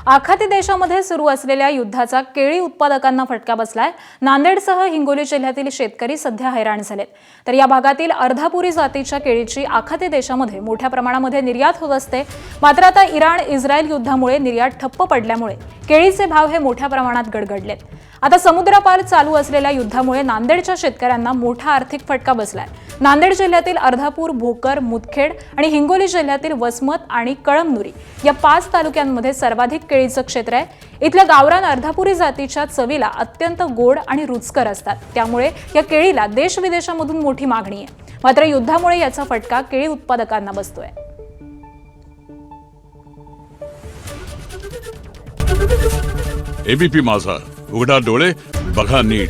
आखाती देशामध्ये सुरू असलेल्या युद्धाचा केळी उत्पादकांना फटका बसलाय। नांदेडसह हिंगोली जिल्ह्यातील शेतकरी सध्या हैराण झालेत। तर या भागातील अर्धापुरी जातीच्या केळीची आखाती देशामध्ये मोठ्या प्रमाणामध्ये निर्यात होत असते। मात्र आता इराण-इस्रायल युद्धामुळे निर्यात ठप्प पडल्यामुळे केळीचे भाव हे मोठ्या प्रमाणात गडगडलेत। आता समुद्रपार चालू असलेल्या युद्धामुळे नांदेडच्या शेतकऱ्यांना मोठा आर्थिक फटका बसलाय। नांदेड जिल्ह्यातील अर्धापूर, भोकर, मुदखेड आणि हिंगोली जिल्ह्यातील वसमत आणि कळमनुरी या 5 तालुक्यांमध्ये सर्वाधिक केळीचं क्षेत्र आहे। इथल्या गावरान अर्धापुरी जातीच्या चवीला अत्यंत गोड आणि रुचकर असतात, त्यामुळे या केळीला देश-विदेशामधून मोठी मागणी आहे। मात्र युद्धामुळे याचा फटका केळी उत्पादकांना बसतोय। एबीपी माझा, उघडा डोळे बघा नीट।